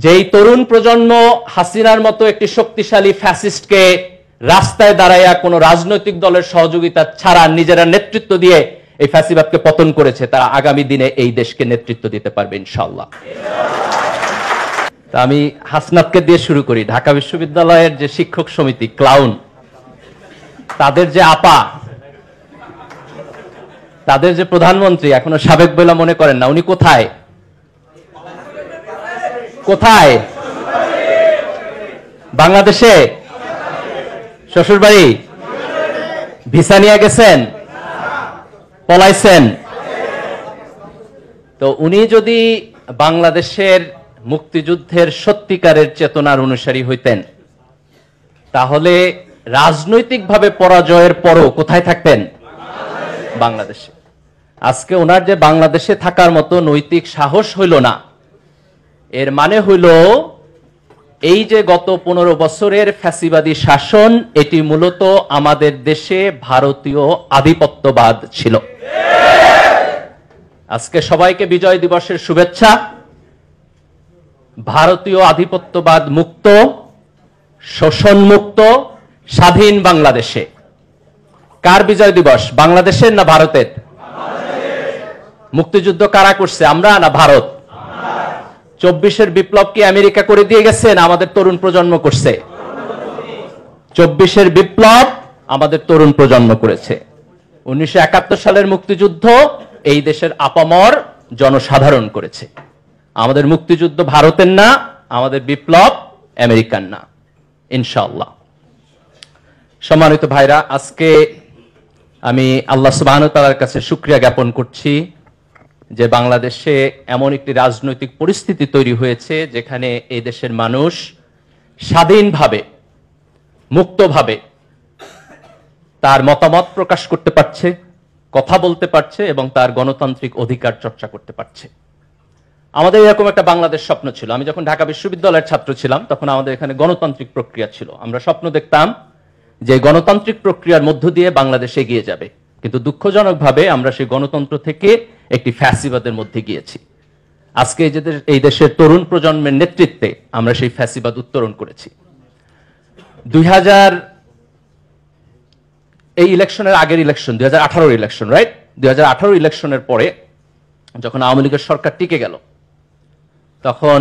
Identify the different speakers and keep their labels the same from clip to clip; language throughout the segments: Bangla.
Speaker 1: যেই তরুণ প্রজন্ম হাসিনার মতো একটি শক্তিশালী ফ্যাসিস্টকে রাস্তায় দাঁড়াইয়া কোনো রাজনৈতিক দলের সহযোগিতা ছাড়া নিজেরা নেতৃত্ব দিয়ে এই ফ্যাসিবাদকে পতন করেছে, তারা আগামী দিনে এই দেশকে নেতৃত্ব দিতে পারবে ইনশাআল্লাহ। তা আমি হাসনাতকে দিয়ে শুরু করি। ঢাকা বিশ্ববিদ্যালয়ের যে শিক্ষক সমিতি ক্লাউন, তাদের যে আপা, তাদের যে প্রধানমন্ত্রী এখনো সাবেক বলে মনে করেন না, উনি কোথায় কোথায়? বাংলাদেশে? শ্বশুর বাড়ি? ভিসা নিয়ে গেছেন? পলাইছেন? তো উনি যদি বাংলাদেশের মুক্তিযুদ্ধের সত্যিকারের চেতনার অনুসারী হইতেন, তাহলে রাজনৈতিকভাবে পরাজয়ের পরও কোথায় থাকতেন? বাংলাদেশে। আজকে ওনার যে বাংলাদেশে থাকার মতো নৈতিক সাহস হইল না, এর মানে হইল এই যে গত 15 বছরের ফ্যাসিবাদী শাসন, এটি মূলত আমাদের দেশে ভারতীয় আধিপত্যবাদ ছিল। আজকে সবাইকে বিজয় দিবসের শুভেচ্ছা। ভারতীয় আধিপত্যবাদ মুক্ত, শোষণ মুক্ত, স্বাধীন বাংলাদেশে। কার বিজয় দিবস? বাংলাদেশের না ভারতের? মুক্তিযুদ্ধ কারা করছে, আমরা না ভারত? 24-এর বিপ্লব কি আমেরিকা করে দিয়ে গেছে না আমাদের তরুণ প্রজন্ম করছে? 24-এর বিপ্লব আমাদের তরুণ প্রজন্ম করেছে। 1971 সালের মুক্তিযুদ্ধ এই দেশের আপামর জনসাধারণ করেছে। আমাদের মুক্তিযুদ্ধ ভারতের না, আমাদের বিপ্লব আমেরিকান না, ইনশাআল্লাহ। সম্মানিত ভাইরা, আজকে আমি আল্লাহ সুবহানাহু ওয়া তাআলার কাছে শুকরিয়া জ্ঞাপন করছি যে বাংলাদেশে এমন একটি রাজনৈতিক পরিস্থিতি তৈরি হয়েছে যেখানে এই দেশের মানুষ স্বাধীনভাবে, মুক্তভাবে তার মতামত প্রকাশ করতে পারছে, কথা বলতে পারছে এবং তার গণতান্ত্রিক অধিকার চর্চা করতে পারছে। আমাদের এরকম একটা বাংলাদেশ স্বপ্ন ছিল। আমি যখন ঢাকা বিশ্ববিদ্যালয়ের ছাত্র ছিলাম তখন আমাদের এখানে গণতান্ত্রিক প্রক্রিয়া ছিল। আমরা স্বপ্ন দেখতাম যে গণতান্ত্রিক প্রক্রিয়ার মধ্য দিয়ে বাংলাদেশ এগিয়ে যাবে, কিন্তু দুঃখজনকভাবে আমরা সেই গণতন্ত্র থেকে একটি ফ্যাসিবাদের মধ্যে গিয়েছি। আজকে এই দেশের তরুণ প্রজন্মের নেতৃত্বে আমরা সেই ফ্যাসিবাদ উত্তরণ করেছি। 2000 এই ইলেকশনের আগের ইলেকশন, 2018 ইলেকশন, রাইট? 2018 ইলেকশনের পরে যখন আওয়ামী লীগের সরকার টিকে গেল, তখন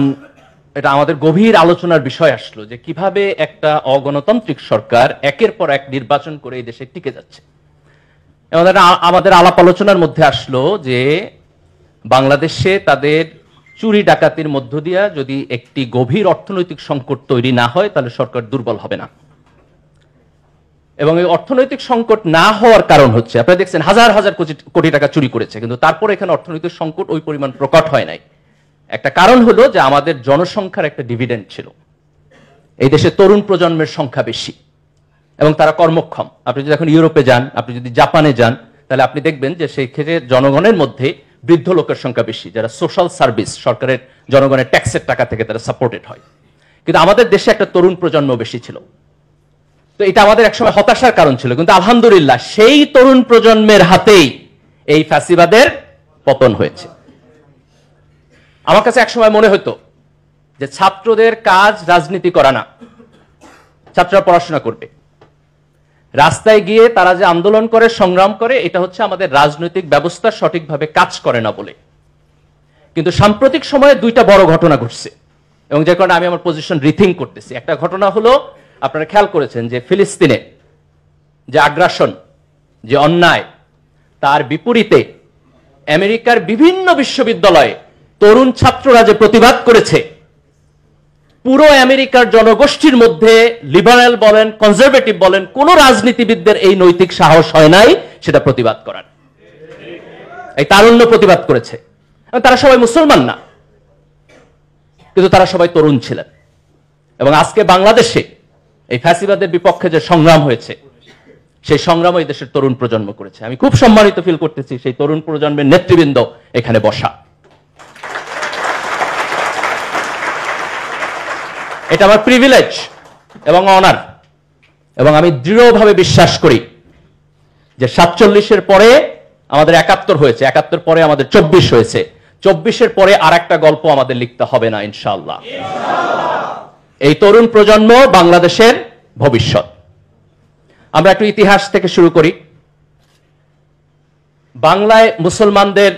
Speaker 1: এটা আমাদের গভীর আলোচনার বিষয় আসলো যে কিভাবে একটা অগণতান্ত্রিক সরকার একের পর এক নির্বাচন করে এই দেশে টিকে যাচ্ছে। আমাদের আলাপ আলোচনার মধ্যে আসলো যে বাংলাদেশে তাদের চুরি ডাকাতির মধ্য দিয়া যদি একটি গভীর অর্থনৈতিক সংকট তৈরি না হয় তাহলে সরকার দুর্বল হবে না। এবং এই অর্থনৈতিক সংকট না হওয়ার কারণ হচ্ছে, আপনারা দেখছেন হাজার হাজার কোটি টাকা চুরি করেছে, কিন্তু তারপর এখানে অর্থনৈতিক সংকট ওই পরিমাণ প্রকট হয় নাই। একটা কারণ হলো যে আমাদের জনসংখ্যার একটা ডিভিডেন্ড ছিল। এই দেশে তরুণ প্রজন্মের সংখ্যা বেশি এবং তারা কর্মক্ষম। আপনি যদি এখন ইউরোপে যান, আপনি যদি জাপানে যান, তাহলে আপনি দেখবেন যে সেই ক্ষেত্রে জনগণের মধ্যে বৃদ্ধ লোকের সংখ্যা বেশি, যারা সোশ্যাল সার্ভিস, সরকারের জনগণের ট্যাক্সের টাকা থেকে তারা সাপোর্টেড হয়। কিন্তু আমাদের দেশে একটা তরুণ প্রজন্ম বেশি ছিল। তো এটা আমাদের একসময় হতাশার কারণ ছিল, কিন্তু আলহামদুলিল্লাহ সেই তরুণ প্রজন্মের হাতেই এই ফ্যাসিবাদের পতন হয়েছে। আমার কাছে একসময় মনে হতো যে ছাত্রদের কাজ রাজনীতি করা না, ছাত্ররা পড়াশোনা করবে। রাস্তায় গিয়ে তারা যে আন্দোলন করে, সংগ্রাম করে, এটা হচ্ছে আমাদের রাজনৈতিক ব্যবস্থা সঠিকভাবে কাজ করে না বলে। কিন্তু সাম্প্রতিক সময়ে দুইটা বড় ঘটনা ঘটছে এবং যে কারণে আমি আমার পজিশন রিথিঙ্ক করতেছি। একটা ঘটনা হলো, আপনারা খেয়াল করেছেন যে ফিলিস্তিনে যে আগ্রাসন, যে অন্যায়, তার বিপরীতে আমেরিকার বিভিন্ন বিশ্ববিদ্যালয়ে তরুণ ছাত্ররা যে প্রতিবাদ করেছে, পুরো আমেরিকার জনগোষ্ঠীর মধ্যে লিবারেল বলেন, কনজারভেটিভ বলেন, কোন রাজনীতিবিদদের এই নৈতিক সাহস হয় নাই সেটা প্রতিবাদ করার। এই তারুণ্য প্রতিবাদ করেছে। তারা সবাই মুসলমান না, কিন্তু তারা সবাই তরুণ ছিলেন। এবং আজকে বাংলাদেশে এই ফ্যাসিবাদের বিপক্ষে যে সংগ্রাম হয়েছে, সেই সংগ্রাম এই দেশের তরুণ প্রজন্ম করেছে। আমি খুব সম্মানিত ফিল করতেছি সেই তরুণ প্রজন্মের নেতৃবৃন্দ এখানে বসা। এটা আমার প্রিভিলেজ এবং অনার। এবং আমি দৃঢ়ভাবে বিশ্বাস করি যে 47-এর পরে আমাদের 71 হয়েছে, 71 পরে আমাদের 24 হয়েছে, 24-এর পরে আর একটা গল্প আমাদের লিখতে হবে না ইনশাআল্লাহ। এই তরুণ প্রজন্ম বাংলাদেশের ভবিষ্যৎ। আমরা একটু ইতিহাস থেকে শুরু করি। বাংলায় মুসলমানদের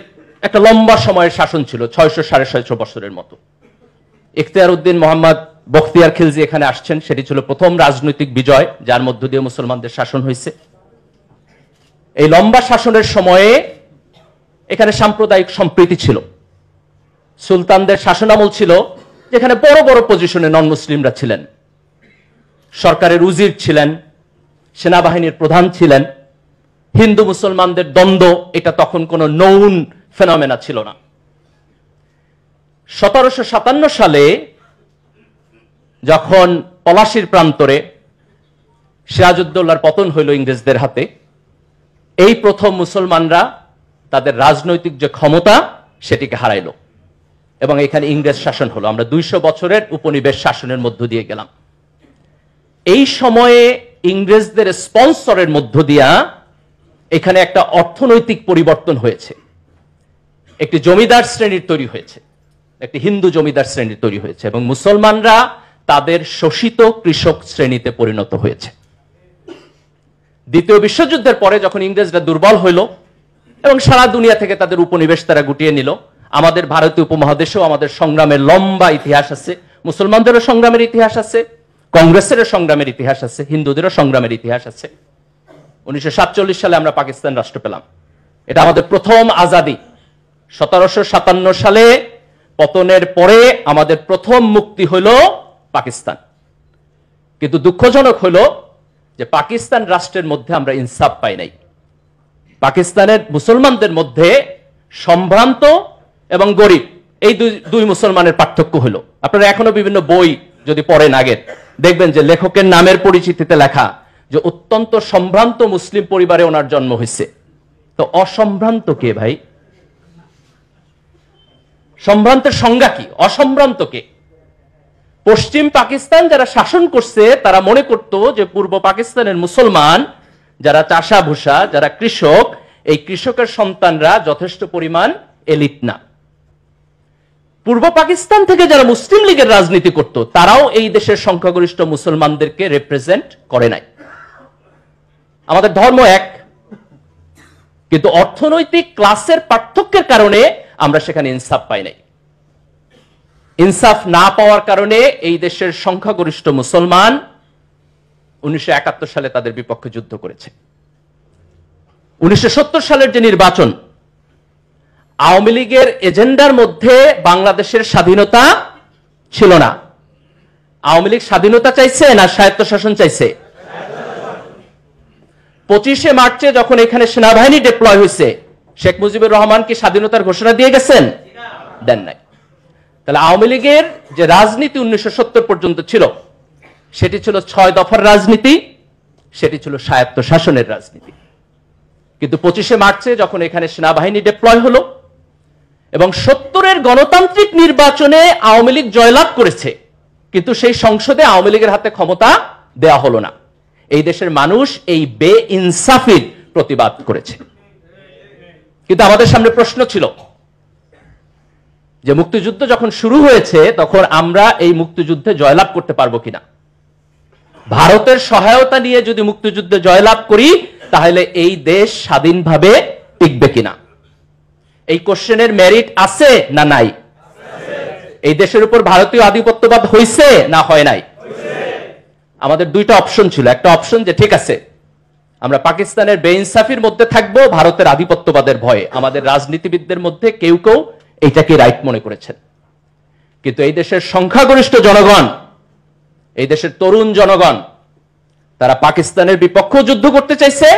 Speaker 1: একটা লম্বা সময়ের শাসন ছিল, 600-650 বছরের মতো। ইখতিয়ার উদ্দিন মোহাম্মদ বখতিয়ার খিলজি এখানে আসছেন, সেটি ছিল প্রথম রাজনৈতিক বিজয় যার মধ্য দিয়ে মুসলমানদের শাসন হয়েছে। এই লম্বা শাসনের সময়ে এখানে সাম্প্রদায়িক সম্প্রীতি ছিল। সুলতানদের শাসনামল ছিল যেখানে বড় বড় পজিশনে নন মুসলিমরা ছিলেন, সরকারের উজির ছিলেন, সেনাবাহিনীর প্রধান ছিলেন। হিন্দু মুসলমানদের দ্বন্দ্ব এটা তখন কোনো নৌন ফেনোমেনা ছিল না। 1757 সালে যখন পলাশীর প্রান্তরে সিরাজউদ্দৌলার পতন হইল ইংরেজদের হাতে, এই প্রথম মুসলমানরা তাদের রাজনৈতিক যে ক্ষমতা সেটিকে হারাইল এবং এখানে ইংরেজ শাসন হলো। আমরা 200 বছরের উপনিবেশ শাসনের মধ্য দিয়ে গেলাম। এই সময়ে ইংরেজদের স্পন্সরের মধ্য দিয়া এখানে একটা অর্থনৈতিক পরিবর্তন হয়েছে। একটি জমিদার শ্রেণীর তৈরি হয়েছে, একটি হিন্দু জমিদার শ্রেণীর তৈরি হয়েছে এবং মুসলমানরা তাদের শোষিত কৃষক শ্রেণীতে পরিণত হয়েছে। দ্বিতীয় বিশ্বযুদ্ধের পরে যখন ইংরেজরা দুর্বল হইল এবং সারা দুনিয়া থেকে তাদের উপনিবেশ তারা গুটিয়ে নিল, আমাদের ভারতীয় উপমহাদেশেও আমাদের সংগ্রামের লম্বা ইতিহাস আছে। মুসলমানদেরও সংগ্রামের ইতিহাস আছে, কংগ্রেসেরও সংগ্রামের ইতিহাস আছে, হিন্দুদেরও সংগ্রামের ইতিহাস আছে। 1947 সালে আমরা পাকিস্তান রাষ্ট্র পেলাম, এটা আমাদের প্রথম আজাদি। 1757 সালে পতনের পরে আমাদের প্রথম মুক্তি হইল পাকিস্তান। কিন্তু দুঃখজনক হইল যে পাকিস্তান রাষ্ট্রের মধ্যে আমরা ইনসাফ পাই নাই। পাকিস্তানের মুসলমানদের মধ্যে সম্ভ্রান্ত এবং গরিব এই দুই মুসলমানের পার্থক্য হলো। আপনারা এখনো বিভিন্ন বই যদি পড়েন আগের, দেখবেন যে লেখকের নামের পরিচিতিতে লেখা যে অত্যন্ত সম্ভ্রান্ত মুসলিম পরিবারে ওনার জন্ম হয়েছে। তো অসম্ভ্রান্ত কে ভাই? সম্ভ্রান্তের সংজ্ঞা কি? অসম্ভ্রান্ত কে? পশ্চিম পাকিস্তান যারা শাসন করছে তারা মনে করত যে পূর্ব পাকিস্তানের মুসলমান যারা চাষা ভুষা, যারা কৃষক, এই কৃষকের সন্তানরা যথেষ্ট পরিমাণ এলিট না। পূর্ব পাকিস্তান থেকে যারা মুসলিম লীগের রাজনীতি করত তারাও এই দেশের সংখ্যাগরিষ্ঠ মুসলমানদেরকে রিপ্রেজেন্ট করে নাই। আমাদের ধর্ম এক, কিন্তু অর্থনৈতিক ক্লাসের পার্থক্যের কারণে আমরা সেখানে ইনসাফ পাই নাই। ইনসাফ না পাওয়ার কারণে এই দেশের সংখ্যাগরিষ্ঠ মুসলমান 1971 সালে তাদের বিপক্ষে যুদ্ধ করেছে। 1970 সালের যে নির্বাচন, আওয়ামী লীগের এজেন্ডার মধ্যে বাংলাদেশের স্বাধীনতা ছিল না। আওয়ামী লীগ স্বাধীনতা চাইছে না স্বায়ত্তশাসন চাইছে? 25শে মার্চে যখন এখানে সেনাবাহিনী ডিপ্লয় হয়েছে, শেখ মুজিবুর রহমান কি স্বাধীনতার ঘোষণা দিয়ে গেছেন? দেন নাই। তাহলে আওয়ামী লীগের যে রাজনীতি 1970 পর্যন্ত ছিল সেটি ছিল 6 দফার রাজনীতি, সেটি ছিল স্বায়ত্তশাসনের রাজনীতি। কিন্তু 25শে মার্চে যখন এখানে সেনাবাহিনী ডিপ্লয় হলো এবং 70-এর গণতান্ত্রিক নির্বাচনে আওয়ামী লীগ জয়লাভ করেছে, কিন্তু সেই সংসদে আওয়ামী লীগের হাতে ক্ষমতা দেয়া হলো না। এই দেশের মানুষ এই বেইনসাফির প্রতিবাদ করেছে। কিন্তু আমাদের সামনে প্রশ্ন ছিল যে মুক্তিযুদ্ধ যখন শুরু হয়েছে তখন আমরা এই মুক্তিযুদ্ধে জয়লাভ করতে পারবো কিনা। ভারতের সহায়তা নিয়ে যদি মুক্তিযুদ্ধে জয়লাভ করি তাহলে এই দেশ স্বাধীনভাবে টিকবে কিনা। এই কোশ্চেনের মেরিট আছে না নাই? এই দেশের উপর ভারতীয় আধিপত্যবাদ হয়েছে না হয় নাই? আমাদের দুইটা অপশন ছিল। একটা অপশন যে ঠিক আছে, আমরা পাকিস্তানের বেইনসাফির মধ্যে থাকবো ভারতের আধিপত্যবাদের ভয়ে। আমাদের রাজনীতিবিদদের মধ্যে কেউ কেউ এইটাকে রাইট মনে করেছেন, কিন্তু এই দেশের সংখ্যাগরিষ্ঠ জনগণ, এই দেশের তরুণ জনগণ, তারা পাকিস্তানের বিপক্ষেও যুদ্ধ করতে চাইছে,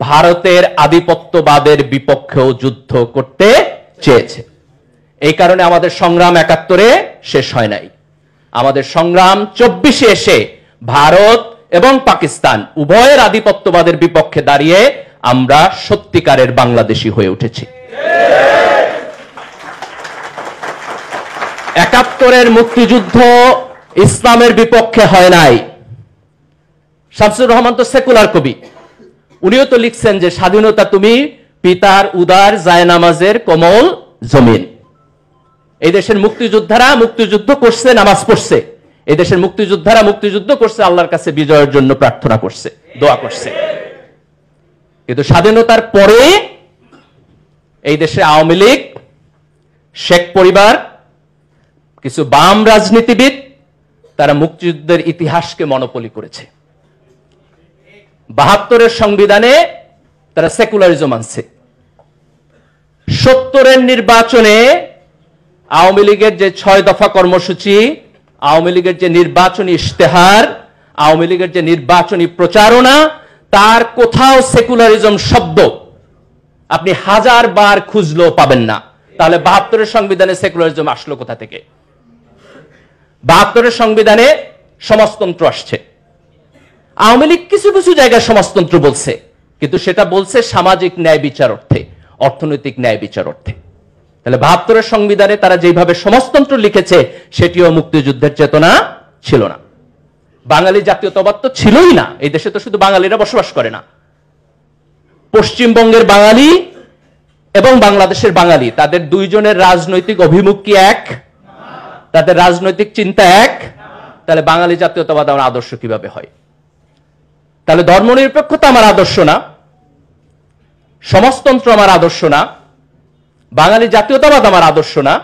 Speaker 1: ভারতের আধিপত্যবাদের বিপক্ষেও যুদ্ধ করতে চেয়েছে। এই কারণে আমাদের সংগ্রাম 71-এ শেষ হয় নাই। আমাদের সংগ্রাম 24-এ এসে ভারত এবং পাকিস্তান উভয়ের আধিপত্যবাদের বিপক্ষে দাঁড়িয়ে আমরা সত্যিকারের বাংলাদেশী হয়ে উঠেছি। 71-এর মুক্তিযুদ্ধ ইসলামের বিপক্ষে হয় নাই। শামসুর রহমান তো সেকুলার কবি, উনিও তো লিখছেন যে স্বাধীনতা তুমি পিতার উদার জায়নামাজের কোমল জমিন। এই দেশের মুক্তিযোদ্ধারা মুক্তিযুদ্ধ করছে, নামাজ পড়ছে। এই দেশের মুক্তিযোদ্ধারা মুক্তিযুদ্ধ করছে, আল্লাহর কাছে বিজয়ের জন্য প্রার্থনা করছে, দোয়া করছে। কিন্তু স্বাধীনতার পরে এই দেশে আওয়ামী লীগ, শেখ পরিবার, কিছু বাম রাজনীতিবিদ তারা মুক্তিযুদ্ধের ইতিহাসকে মনোপলি করেছে। ৭২-এর সংবিধানে তারা সেকুলারিজম আনছে। ৭০-এর নির্বাচনে আওয়ামী লীগের যে ৬ দফা কর্মসূচি, আওয়ামী লীগের যে নির্বাচনী ইশতেহার, আওয়ামী লীগের যে নির্বাচনী প্রচারণা, তার কোথাও সেকুলারিজম শব্দ আপনি 1000 বার খুঁজলেও পাবেন না। তাহলে ৭২-এর সংবিধানে সেকুলারিজম আসলো কোথা থেকে? ৭২-এর সংবিধানে সমাজতন্ত্র আসছে। আওয়ামী লীগ কিছু কিছু জায়গায় সমাজতন্ত্র বলছে, কিন্তু সেটা বলছে সামাজিক ন্যায় বিচার অর্থে, অর্থনৈতিক ন্যায় বিচার অর্থে। তাহলে ৭২-এর সংবিধানে তারা যেভাবে সমাজতন্ত্র লিখেছে সেটিও মুক্তিযুদ্ধের চেতনা ছিল না। বাঙালি জাতীয়তাবাদ তো ছিলই না। এই দেশে তো শুধু বাঙালিরা বসবাস করে না, পশ্চিমবঙ্গের বাঙালি এবং বাংলাদেশের বাঙালি, তাদের দুইজনের রাজনৈতিক অভিমুখ কি এক? তাদের রাজনৈতিক চিন্তা এক? তাহলে বাঙালি জাতীয়তাবাদ আমার আদর্শ কিভাবে হয়? তাহলে ধর্মনিরপেক্ষতা আমার আদর্শ না, সমাজতন্ত্র আমার আদর্শ না, বাঙালি জাতীয়তাবাদ আমার আদর্শ না,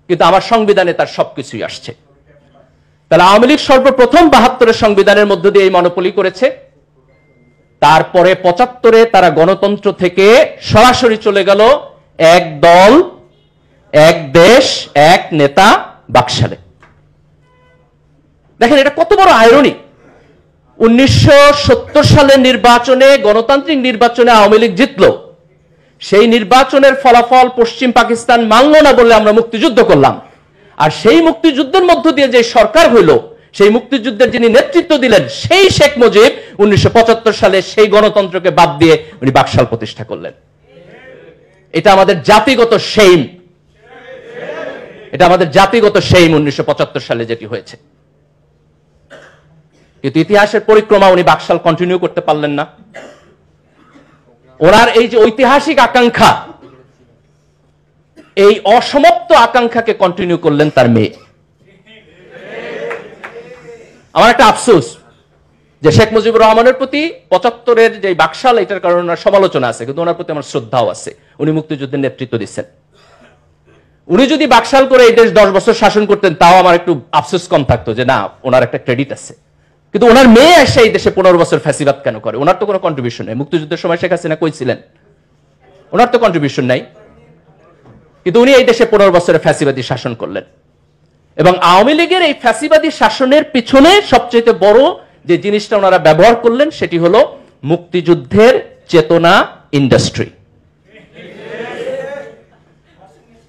Speaker 1: কিন্তু আমার সংবিধানে তার সবকিছুই আসছে। তাহলে আওয়ামী লীগ সর্বপ্রথম ৭২-এর সংবিধানের মধ্য দিয়ে এই মনোপলি করেছে। তারপরে ৭৫-এ তারা গণতন্ত্র থেকে সরাসরি চলে গেল এক দল, এক দেশ, এক নেতা বাকশালে। দেখেন এটা কত বড় আইরনি। ১৯৭০ সালের নির্বাচনে, গণতান্ত্রিক নির্বাচনে আওয়ামী লীগ জিতল। সেই নির্বাচনের ফলাফল পশ্চিম পাকিস্তান মানল না বলে আমরা মুক্তিযুদ্ধ করলাম। আর সেই মুক্তিযুদ্ধের মধ্য দিয়ে যে সরকার হইল, সেই মুক্তিযুদ্ধের যিনি নেতৃত্ব দিলেন সেই শেখ মুজিব ১৯৭৫ সালে সেই গণতন্ত্রকে বাদ দিয়ে উনি বাকশাল প্রতিষ্ঠা করলেন। এটা আমাদের জাতিগত শেম, এটা আমাদের জাতিগত শেম ১৯৭৫ সালে যেটি হয়েছে। কিন্তু ইতিহাসের পরিক্রমা উনি বাকশাল কন্টিনিউ করতে পারলেন না। ওনার এই যে ঐতিহাসিক আকাঙ্ক্ষা, এই অসমাপ্ত আকাঙ্ক্ষাকে কন্টিনিউ করলেন তার মেয়ে। আমার একটা আফসোস যে শেখ মুজিবুর রহমানের প্রতি ৭৫-এর যে বাকশাল, এটার কারণে ওনার সমালোচনা আছে, কিন্তু ওনার প্রতি আমার শ্রদ্ধাও আছে। উনি মুক্তিযুদ্ধের নেতৃত্ব দিচ্ছেন। উনি যদি বাকশাল করে এই দেশ 10 বছর শাসন করতেন, তাও আমার একটু আফসোস কম থাকতো যে না, ওনার একটা ক্রেডিট আছে। কিন্তু ওনার মেয়ে এসে এই দেশে 15 বছর ফ্যাসিবাদ কেন করে? ওনার তো কোনো কন্ট্রিবিউশন নেই। মুক্তিযুদ্ধের সময় শেখ হাসিনা কই ছিলেন? ওনার তো কন্ট্রিবিউশন নাই, কিন্তু উনি এই দেশে 15 বছরের ফ্যাসিবাদী শাসন করলেন। এবং আওয়ামী লীগের এই ফ্যাসিবাদী শাসনের পিছনে সবচেয়ে বড় যে জিনিসটা ওনারা ব্যবহার করলেন সেটি হলো মুক্তিযুদ্ধের চেতনা ইন্ডাস্ট্রি।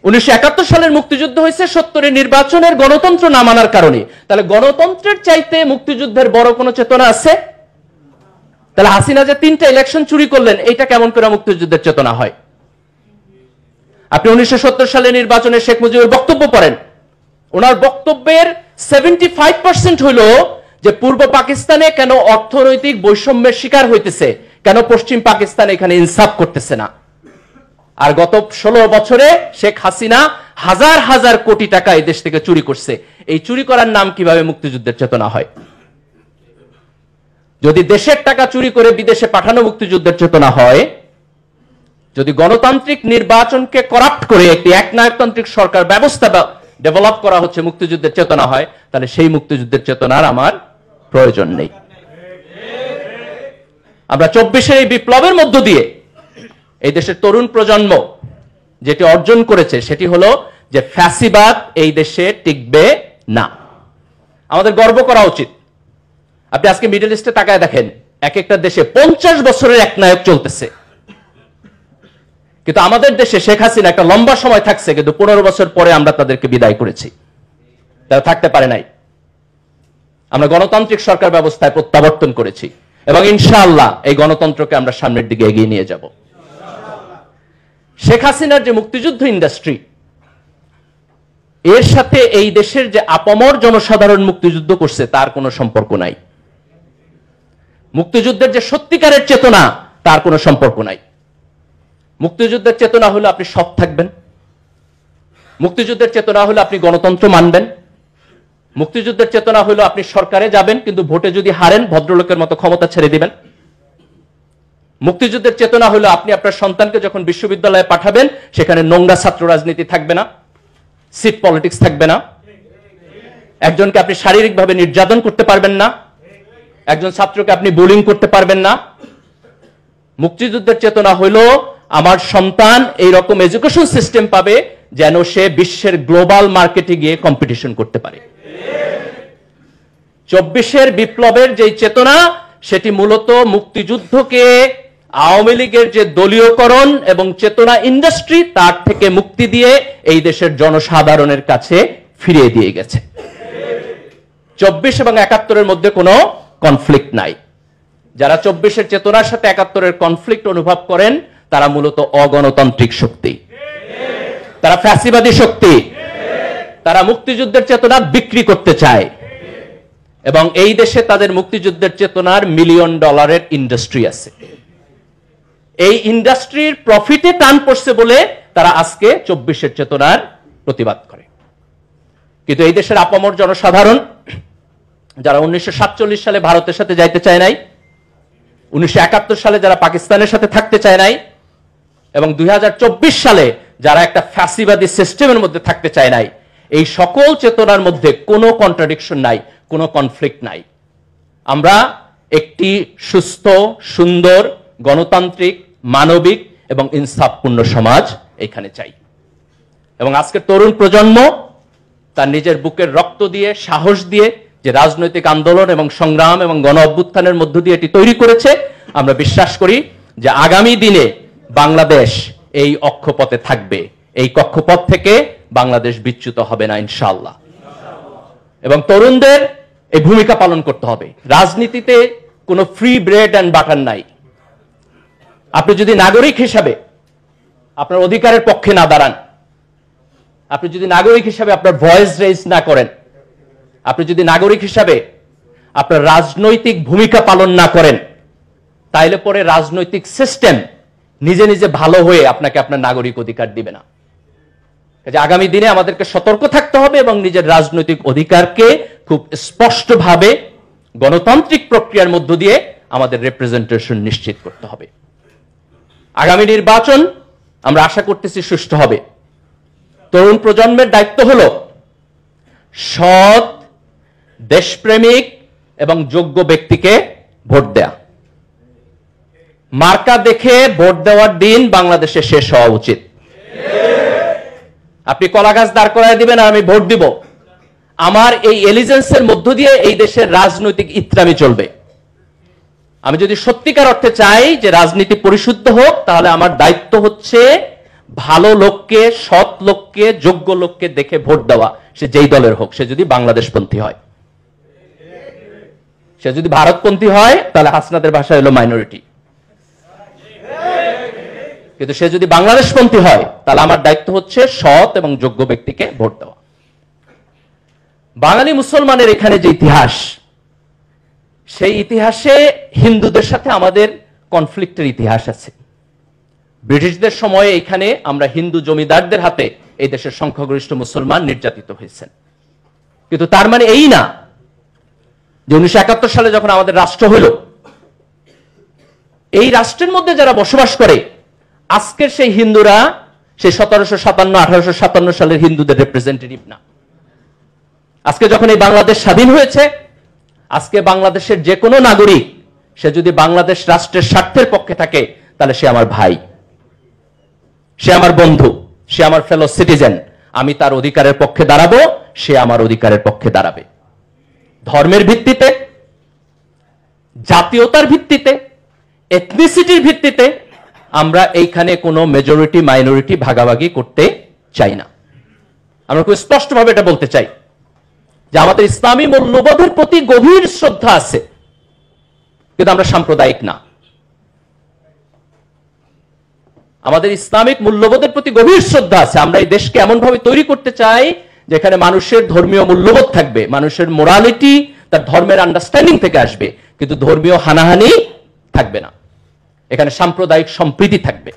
Speaker 1: ১৯৭১ সালের মুক্তিযুদ্ধ হয়েছে ৭০-এর নির্বাচনের গণতন্ত্র না মানার কারণে। তাহলে গণতন্ত্রের চাইতে মুক্তিযুদ্ধের বড় কোনো চেতনা আছে? তাহলে হাসিনা যে 3টা ইলেকশন চুরি করলেন, এটা কেমন করে মুক্তিযুদ্ধের চেতনা হয়? আপনি ১৯৭০ সালের নির্বাচনে শেখ মুজিবের বক্তব্য পড়েন, ওনার বক্তব্যের 75% হইল যে পূর্ব পাকিস্তানে কেন অর্থনৈতিক বৈষম্যের শিকার হইতেছে, কেন পশ্চিম পাকিস্তান এখানে ইনসাফ করতেছে না। আর গত 16 বছরে শেখ হাসিনা হাজার হাজার কোটি টাকা এই দেশ থেকে চুরি করছে। এই চুরি করার নাম কিভাবে মুক্তিযুদ্ধের চেতনা হয়? যদি দেশের টাকা চুরি করে বিদেশে পাঠানো মুক্তিযুদ্ধের চেতনা হয়, যদি গণতান্ত্রিক নির্বাচনকে করাপ্ট করে একটি একনায়কতান্ত্রিক সরকার ব্যবস্থা ডেভেলপ করা হচ্ছে মুক্তিযুদ্ধের চেতনা হয়, তাহলে সেই মুক্তিযুদ্ধের চেতনার আমার প্রয়োজন নেই। আমরা 24-এর এই বিপ্লবের মধ্য দিয়ে এই দেশের তরুণ প্রজন্ম যেটি অর্জন করেছে সেটি হলো যে ফ্যাসিবাদ এই দেশে টিকবে না। আমাদের গর্ব করা উচিত। আপনি আজকে মিডল ইস্টে তাকায় দেখেন, এক একটা দেশে 50 বছরের একনায়ক চলতেছে, কিন্তু আমাদের দেশে শেখ হাসিনা একটা লম্বা সময় থাকছে, কিন্তু 15 বছর পরে আমরা তাদেরকে বিদায় করেছি। তারা থাকতে পারে নাই। আমরা গণতান্ত্রিক সরকার ব্যবস্থায় প্রত্যাবর্তন করেছি এবং ইনশাআল্লাহ এই গণতন্ত্রকে আমরা সামনের দিকে এগিয়ে নিয়ে যাব। শেখ হাসিনার যে মুক্তিযুদ্ধ ইন্ডাস্ট্রি, এর সাথে এই দেশের যে আপামর জনসাধারণ মুক্তিযুদ্ধ করছে তার কোনো সম্পর্ক নাই। মুক্তিযুদ্ধের যে সত্যিকারের চেতনা, তার কোনো সম্পর্ক নাই। মুক্তিযুদ্ধের চেতনা হলো আপনি সৎ থাকবেন, মুক্তিযুদ্ধের চেতনা হলো আপনি গণতন্ত্র মানবেন, মুক্তিযুদ্ধের চেতনা হলো আপনি সরকারে যাবেন কিন্তু ভোটে যদি হারেন ভদ্রলোকের মতো ক্ষমতা ছেড়ে দিবেন। মুক্তিযুদ্ধের চেতনা হলো আপনি আপনার সন্তানকে যখন বিশ্ববিদ্যালয়ে পাঠাবেন সেখানে নোংরা ছাত্র রাজনীতি থাকবে না, সিট পলিটিক্স থাকবে না, একজনকে আপনি শারীরিকভাবে নির্যাতন করতে পারবেন না, একজন ছাত্রকে আপনি বুলিং করতে পারবেন না। মুক্তিযুদ্ধের চেতনা হলো আমার সন্তান এই রকম এডুকেশন সিস্টেম পাবে যেন সে বিশ্বের গ্লোবাল মার্কেটে গিয়ে কম্পিটিশন করতে পারে। 24-এর বিপ্লবের যে চেতনা সেটি মূলত মুক্তিযুদ্ধকে আওয়ামী লীগের যে দলীয়করণ এবং চেতনা ইন্ডাস্ট্রি তার থেকে মুক্তি দিয়ে এই দেশের জনসাধারণের কাছে ফিরিয়ে দিয়ে গেছে। 24 এবং 71-এর মধ্যে কোনো কনফ্লিক্ট নাই। যারা 24-এর চেতনার সাথে 71-এর কনফ্লিক্ট অনুভব করেন তারা মূলত অগণতান্ত্রিক শক্তি, তারা ফ্যাসিবাদী শক্তি, তারা মুক্তিযুদ্ধের চেতনা বিক্রি করতে চায় এবং এই দেশে তাদের মুক্তিযুদ্ধের চেতনার $1 মিলিয়ন ইন্ডাস্ট্রি আছে। এই ইন্ডাস্ট্রির প্রফিটে টান পড়ছে বলে তারা আজকে 24-এর চেতনার প্রতিবাদ করে। কিন্তু এই দেশের আপামর জনসাধারণ যারা 1947 সালে ভারতের সাথে যাইতে চায় নাই, 1971 সালে যারা পাকিস্তানের সাথে থাকতে চায় নাই এবং 2024 সালে যারা একটা ফ্যাসিবাদী সিস্টেমের মধ্যে থাকতে চায় নাই, এই সকল চেতনার মধ্যে কোনো কন্ট্রাডিকশন নাই, কোনো কনফ্লিক্ট নাই। আমরা একটি সুস্থ, সুন্দর, গণতান্ত্রিক, মানবিক এবং ইনসাফপূর্ণ সমাজ এখানে চাই এবং আজকের তরুণ প্রজন্ম তার নিজের বুকের রক্ত দিয়ে, সাহস দিয়ে যে রাজনৈতিক আন্দোলন এবং সংগ্রাম এবং গণ অভ্যুত্থানের মধ্য দিয়ে এটি তৈরি করেছে, আমরা বিশ্বাস করি যে আগামী দিনে বাংলাদেশ এই অক্ষপথে থাকবে, এই কক্ষপথ থেকে বাংলাদেশ বিচ্যুত হবে না ইনশাআল্লাহ। এবং তরুণদের এই ভূমিকা পালন করতে হবে। রাজনীতিতে কোনো ফ্রি ব্রেড অ্যান্ড বাটার নাই। আপনি যদি নাগরিক হিসাবে আপনার অধিকারের পক্ষে না দাঁড়ান, আপনি যদি নাগরিক হিসাবে আপনার ভয়েস রেজ না করেন, আপনি যদি নাগরিক হিসাবে আপনার রাজনৈতিক ভূমিকা পালন না করেন, তাইলে পরে রাজনৈতিক সিস্টেম নিজে নিজে ভালো হয়ে আপনাকে আপনার নাগরিক অধিকার দিবে না। আগামী দিনে আমাদেরকে সতর্ক থাকতে হবে এবং নিজের রাজনৈতিক অধিকারকে খুব স্পষ্টভাবে গণতান্ত্রিক প্রক্রিয়ার মধ্য দিয়ে আমাদের রিপ্রেজেন্টেশন নিশ্চিত করতে হবে। আগামী নির্বাচন আমরা আশা করতেছি সুষ্ঠু হবে। তরুণ প্রজন্মের দায়িত্ব হলো সৎ, দেশপ্রেমিক এবং যোগ্য ব্যক্তিকে ভোট দেয়া। মার্কা দেখে ভোট দেওয়ার দিন বাংলাদেশে শেষ হওয়া উচিত। আপনি কলা গাছ দাঁড় করায় দিবেন আর আমি ভোট দিব, আমার এই এলিজেন্সের মধ্য দিয়ে এই দেশের রাজনৈতিক ইত্রামি চলবে। আমি যদি সত্যিকার অর্থে চাই যে রাজনীতি পরিশুদ্ধ হোক, তাহলে আমার দায়িত্ব হচ্ছে ভালো লোককে, সৎ লোককে, যোগ্য লোককে দেখে ভোট দেওয়া, সে যেই দলের হোক। সে যদি বাংলাদেশপন্থী হয়, সে যদি ভারতপন্থী হয় তাহলে হাসনাদের ভাষা হলো মাইনরিটি, কিন্তু সে যদি বাংলাদেশপন্থী হয় তাহলে আমার দায়িত্ব হচ্ছে সৎ এবং যোগ্য ব্যক্তিকে ভোট দেওয়া। বাঙালি মুসলমানের এখানে যে ইতিহাস, সেই ইতিহাসে হিন্দুদের সাথে আমাদের কনফ্লিক্টের ইতিহাস আছে। ব্রিটিশদের সময়ে এখানে আমরা হিন্দু জমিদারদের হাতে এই দেশের সংখ্যাগরিষ্ঠ মুসলমান নির্যাতিত হয়েছেন, কিন্তু তার মানে এই না যে 1971 সালে যখন আমাদের রাষ্ট্র হলো, এই রাষ্ট্রের মধ্যে যারা বসবাস করে আজকের সেই হিন্দুরা সেই 1757-1857 সালের হিন্দুদের রিপ্রেজেন্টেটিভ না। আজকে যখন এই বাংলাদেশ স্বাধীন হয়েছে, আজকে বাংলাদেশের যে কোনো নাগরিক সে যদি বাংলাদেশ রাষ্ট্রের স্বার্থের পক্ষে থাকে তাহলে সে আমার ভাই, সে আমার বন্ধু, সে আমার ফেলো সিটিজেন। আমি তার অধিকারের পক্ষে দাঁড়াবো, সে আমার অধিকারের পক্ষে দাঁড়াবে। ধর্মের ভিত্তিতে, জাতীয়তার ভিত্তিতে, এথনিসিটির ভিত্তিতে আমরা এইখানে কোনো মেজরিটি মাইনরিটি ভাগাভাগি করতে চাই না। আমরা খুব স্পষ্টভাবে এটা বলতে চাই যে আমাদের ইসলামী মূল্যবোধের প্রতি গভীর শ্রদ্ধা আছে, কিন্তু আমরা সাম্প্রদায়িক না। আমাদের ইসলামিক মূল্যবোধের প্রতি গভীর শ্রদ্ধা আছে। আমরা এই দেশকে এমন ভাবে তৈরি করতে চাই যেখানে মানুষের ধর্মীয় মূল্যবোধ থাকবে, মানুষের মোরালিটি তার ধর্মের আন্ডারস্ট্যান্ডিং থেকে আসবে, কিন্তু ধর্মীয় হানাহানি থাকবে না। এখানে সাম্প্রদায়িক সম্প্রীতি থাকবে।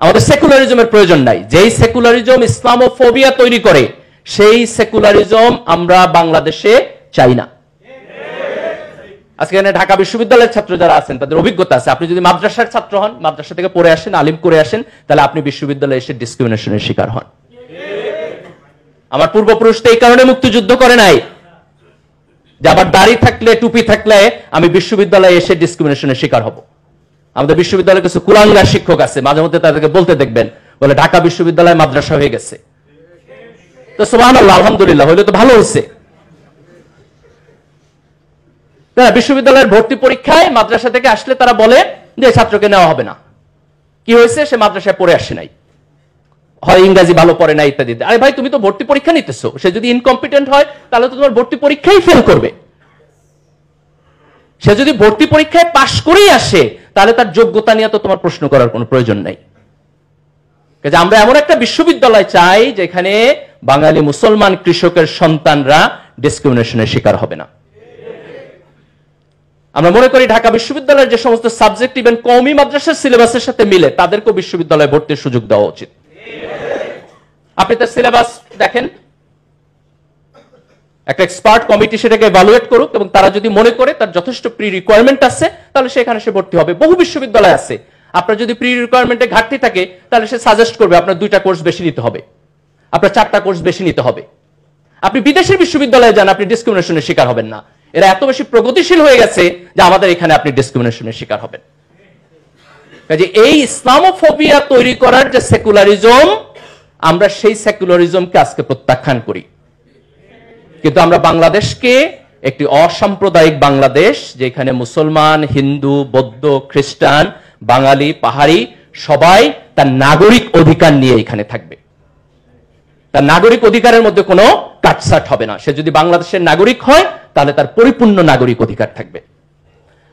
Speaker 1: আমাদের সেকুলারিজমের প্রয়োজন নাই। যেই সেকুলারিজম ইসলামোফোবিয়া তৈরি করে সেই সেকুলারিজম আমরা বাংলাদেশে চাই না। আজকে এখানে ঢাকা বিশ্ববিদ্যালয়ের ছাত্র যারা আছেন তাদের অভিজ্ঞতা আছে। আপনি যদি মাদ্রাসার ছাত্র হন, মাদ্রাসা থেকে পড়ে আসেন, আলিম করে আসেন, তাহলে আপনি বিশ্ববিদ্যালয়ে এসে ডিসক্রিমিনেশনের শিকার হন। আমার পূর্বপুরুষ তো এই কারণে মুক্তিযুদ্ধ করে নাই যে আবার দাড়ি থাকলে টুপি থাকলে আমি বিশ্ববিদ্যালয়ে এসে ডিসক্রিমিনেশনের শিকার হব। আমাদের বিশ্ববিদ্যালয়ে কিছু কুলাঙ্গার শিক্ষক আছে, মাঝে মধ্যে তাদেরকে বলতে দেখবেন, বলে ঢাকা বিশ্ববিদ্যালয় মাদ্রাসা হয়ে গেছে। তো সুবহানাল্লাহ, আলহামদুলিল্লাহ, হইলে তো ভালো হচ্ছে। বিশ্ববিদ্যালয়ের ভর্তি পরীক্ষায় মাদ্রাসা থেকে আসলে তারা বলে যে ছাত্রকে নেওয়া হবে না। কি হয়েছে? সে মাদ্রাসায় পড়ে আসে নাই, হয় ইংরেজি ভালো পড়ে না ইত্যাদি। আরে ভাই, তুমি তো ভর্তি পরীক্ষা নিতেছো, সে যদি ইনকম্পিটেন্ট হয় তাহলে তো তোমার ভর্তি পরীক্ষাই ফেল করবে। সে যদি ভর্তি পরীক্ষায় পাশ করেই আসে তাহলে তার যোগ্যতা নিয়ে তো তোমার প্রশ্ন করার কোনো প্রয়োজন নাই। আমরা এমন একটা বিশ্ববিদ্যালয় চাই যেখানে বাঙালি মুসলমান কৃষকের সন্তানরা ডিসক্রিমিনেশনের শিকার হবে না। আমরা মনে করি ঢাকা বিশ্ববিদ্যালয়ের যে সমস্ত সাবজেক্ট ইভেন কওমি মাদ্রাসার সিলেবাসের সাথে মিলে তাদেরকেও বিশ্ববিদ্যালয়ে ভর্তির সুযোগ দেওয়া উচিত। আপনি তার সিলেবাস দেখেন, একটা এক্সপার্ট কমিটি সেটাকে এভালুয়েট করুক এবং তারা যদি মনে করে তার যথেষ্ট প্রি রিকোয়ারমেন্ট আছে তাহলে সেখানে সে ভর্তি হবে। বহু বিশ্ববিদ্যালয় আছে, আপনার যদি প্রি রিকোয়ারমেন্টে ঘাটতি থাকে তাহলে সে সাজেস্ট করবে আপনার 2টা কোর্স বেশি নিতে হবে, আপনার 4টা কোর্স বেশি নিতে হবে। আপনি বিদেশের বিশ্ববিদ্যালয়ে যান, আপনি ডিসক্রিমিনেশনের শিকার হবেন না। এরা এত বেশি প্রগতিশীল হয়ে গেছে যে আমাদের এখানে আপনি ডিসক্রিমিনেশনের শিকার হবেন। কাজে এই ইসলামোফোবিয়া তৈরি করার যে সেকুলারিজম, আমরা সেই সেকুলারিজমকে আজকে প্রত্যাখ্যান করি। কিন্তু আমরা বাংলাদেশকে একটি অসাম্প্রদায়িক বাংলাদেশ, যেখানে মুসলমান, হিন্দু, বৌদ্ধ, খ্রিস্টান, বাঙালি, পাহাড়ি সবাই তার নাগরিক অধিকার নিয়ে এখানে থাকবে। তার নাগরিক অধিকারের মধ্যে কোনো কাটছাট হবে না। সে যদি বাংলাদেশের নাগরিক হয় তাহলে তার পরিপূর্ণ নাগরিক অধিকার থাকবে।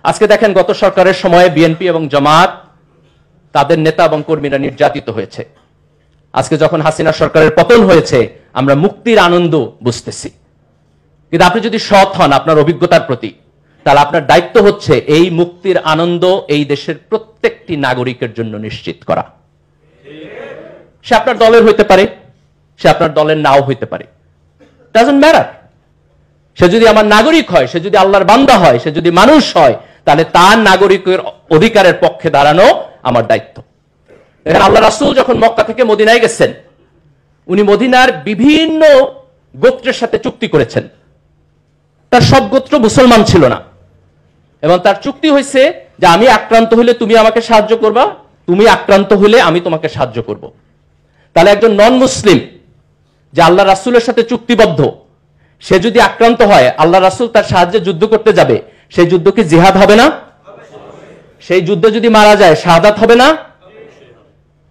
Speaker 1: আজকে দেখেন, গত সরকারের সময়ে বিএনপি এবং জামাত তাদের নেতা এবং কর্মীরা নির্যাতিত হয়েছে। আজকে যখন হাসিনা সরকারের পতন হয়েছে আমরা মুক্তির আনন্দ বুঝতেছি। কিন্তু আপনি যদি সৎ হন আপনার অভিজ্ঞতার প্রতি, তাহলে আপনার দায়িত্ব হচ্ছে এই মুক্তির আনন্দ এই দেশের প্রত্যেকটি নাগরিকের জন্য নিশ্চিত করা। সে আপনার দলের হইতে পারে, সে আপনার দলের নাও হইতে পারে, ডাজন্ট ম্যাটার। সে যদি আমার নাগরিক হয়, সে যদি আল্লাহর বান্দা হয়, সে যদি মানুষ হয়, তাহলে তার নাগরিকের অধিকারের পক্ষে দাঁড়ানো আমার দায়িত্ব। এখানে আল্লাহ রাসূল যখন মক্কা থেকে মদিনায় গেছেন, উনি মদিনার বিভিন্ন গোত্রের সাথে চুক্তি করেছেন। তার সব গোত্র মুসলমান ছিল না এবং তার চুক্তি হয়েছে যে আমি আক্রান্ত হলে তুমি আমাকে সাহায্য করবা, তুমি আক্রান্ত হলে আমি তোমাকে সাহায্য করব। তাহলে একজন নন মুসলিম যে আল্লাহ রাসূলের সাথে চুক্তিবদ্ধ, সে যদি আক্রান্ত হয়, আল্লাহ রাসূল তার সাহায্যে যুদ্ধ করতে যাবে, সেই যুদ্ধ কি জিহাদ হবে না? সেই যুদ্ধে যদি মারা যায় শাহাদাত হবে না?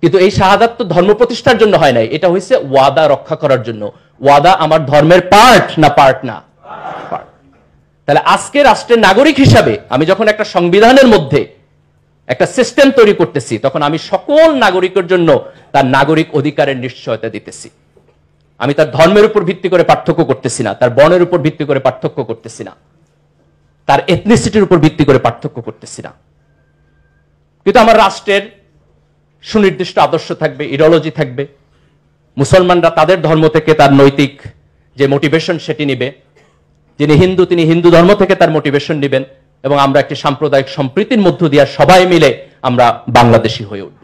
Speaker 1: কিন্তু এই শাহাদাত তো ধর্ম প্রতিষ্ঠার জন্য হয় নাই, এটা হয়েছে ওয়াদা রক্ষা করার জন্য। ওয়াদা আমার ধর্মের পার্ট না? পার্ট না? পার্ট। তাহলে আজকে রাষ্ট্রের নাগরিক হিসাবে আমি যখন একটা সংবিধানের মধ্যে একটা সিস্টেম তৈরি করতেছি, তখন আমি সকল নাগরিকের জন্য তার নাগরিক অধিকারের নিশ্চয়তা দিতেছি। আমি তার ধর্মের উপর ভিত্তি করে পার্থক্য করতেছি না, তার বর্ণের উপর ভিত্তি করে পার্থক্য করতেছি না, তার এথনিসিটির উপর ভিত্তি করে পার্থক্য করতেছি না। কিন্তু আমার রাষ্ট্রের সুনির্দিষ্ট আদর্শ থাকবে, ইডিওলজি থাকবে। মুসলমানরা তাদের ধর্ম থেকে তার নৈতিক যে মোটিভেশন সেটি নিবে, যিনি হিন্দু তিনি হিন্দু ধর্ম থেকে তার মোটিভেশন নেবেন, এবং আমরা একটি সাম্প্রদায়িক সম্প্রীতির মধ্য দিয়ে সবাই মিলে আমরা বাংলাদেশী হয়ে উঠব।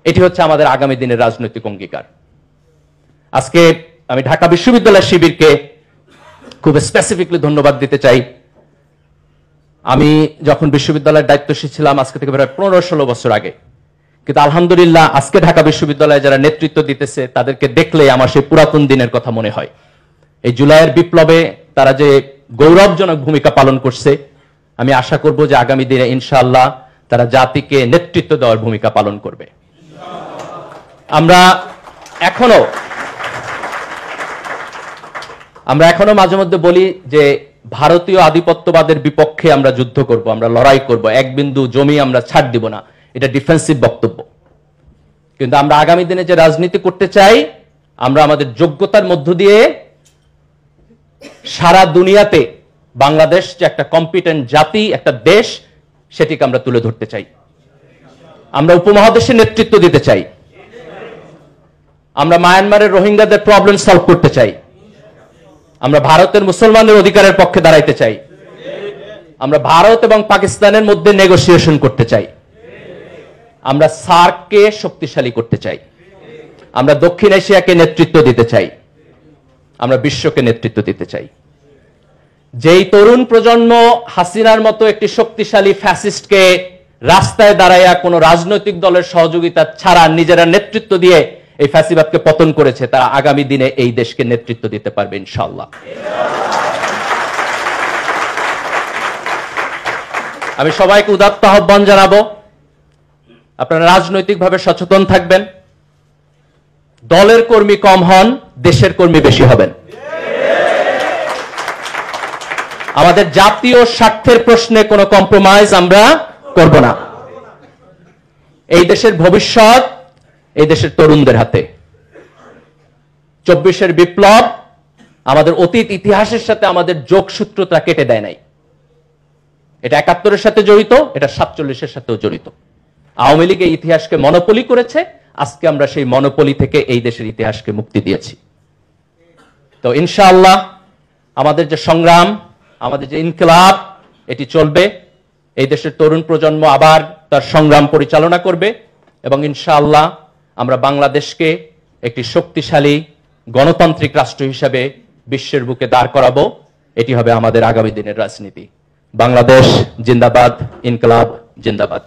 Speaker 1: এটি হচ্ছে আমাদের আগামী দিনের রাজনৈতিক অঙ্গীকার। আজকে আমি ঢাকা বিশ্ববিদ্যালয় শিবিরকে খুব স্পেসিফিকলি ধন্যবাদ দিতে চাই। আমি যখন বিশ্ববিদ্যালয়ের দায়িত্বশীল ছিলাম আজকে থেকে প্রায় 15-16 বছর আগে, কিন্তু আলহামদুলিল্লাহ আজকে ঢাকা বিশ্ববিদ্যালয়ে যারা নেতৃত্ব দিতেছে তাদেরকে দেখলে আমার সেই পুরাতন দিনের কথা মনে হয়। এই জুলাইয়ের বিপ্লবে তারা যে গৌরবজনক ভূমিকা পালন করছে, আমি আশা করব যে আগামী দিনে ইনশাআল্লাহ তারা জাতিকে নেতৃত্ব দেওয়ার ভূমিকা পালন করবে। আমরা এখনো মাঝে মধ্যে বলি যে ভারতীয় আধিপত্যবাদের বিপক্ষে আমরা যুদ্ধ করব, আমরা লড়াই করব, এক বিন্দু জমি আমরা ছাড় দিব না, এটা ডিফেন্সিভ বক্তব্য। কিন্তু আমরা আগামী দিনে যে রাজনীতি করতে চাই, আমরা আমাদের যোগ্যতার মধ্য দিয়ে সারা দুনিয়াতে বাংলাদেশ যে একটা কম্পিটেন্ট জাতি, একটা দেশ, সেটিকে আমরা তুলে ধরতে চাই। আমরা উপমহাদেশে নেতৃত্ব দিতে চাই। আমরা মায়ানমারের রোহিঙ্গাদের প্রবলেম সলভ করতে চাই। আমরা ভারতের মুসলমানদের অধিকারের পক্ষে দাঁড়াইতে চাই। আমরা ভারত এবং পাকিস্তানের মধ্যে নেগোসিয়েশন করতে চাই। আমরা সার্ককে শক্তিশালী করতে চাই। আমরা দক্ষিণ এশিয়াকে নেতৃত্ব দিতে চাই। আমরা বিশ্বকে নেতৃত্ব দিতে চাই। যেই তরুণ প্রজন্ম হাসিনার মতো একটি শক্তিশালী ফ্যাসিস্টকে রাস্তায় দাঁড়াইয়া কোনো রাজনৈতিক দলের সহযোগিতা ছাড়া নিজেরা নেতৃত্ব দিয়ে এই ফ্যাসিবাদকে পতন করেছে, তারা আগামী দিনে এই দেশকে নেতৃত্ব দিতে পারবে ইনশাআল্লাহ। আমি সবাইকে উদাত্ত আহ্বান জানাবো, আপনারা রাজনৈতিকভাবে সচেতন থাকবেন। দলের কর্মী কম হন, দেশের কর্মী বেশি হবেন। আমাদের জাতীয় স্বার্থের প্রশ্নে কোনো কম্প্রোমাইজ আমরা করব না। এই দেশের ভবিষ্যৎ এই দেশের তরুণদের হাতে। 24-এর বিপ্লব আমাদের অতীত ইতিহাসের সাথে আমাদের যোগসূত্রতা কেটে দেয় নাই। এটা 71-এর সাথে জড়িত, এটা 47-এর সাথেও জড়িত। আওয়ামী লীগ এই ইতিহাসকে মনোপলি করেছে, আজকে আমরা সেই মনোপলি থেকে এই দেশের ইতিহাসকে মুক্তি দিয়েছি। তো ইনশাআল্লাহ আমাদের যে সংগ্রাম, আমাদের যে ইনকিলাব, এটি চলবে। এই দেশের তরুণ প্রজন্ম আবার তার সংগ্রাম পরিচালনা করবে এবং ইনশাআল্লাহ আমরা বাংলাদেশকে একটি শক্তিশালী গণতান্ত্রিক রাষ্ট্র হিসেবে বিশ্বের বুকে দাঁড় করাবো। এটি হবে আমাদের আগামী দিনের রাজনীতি। বাংলাদেশ জিন্দাবাদ, ইনকিলাব জিন্দাবাদ।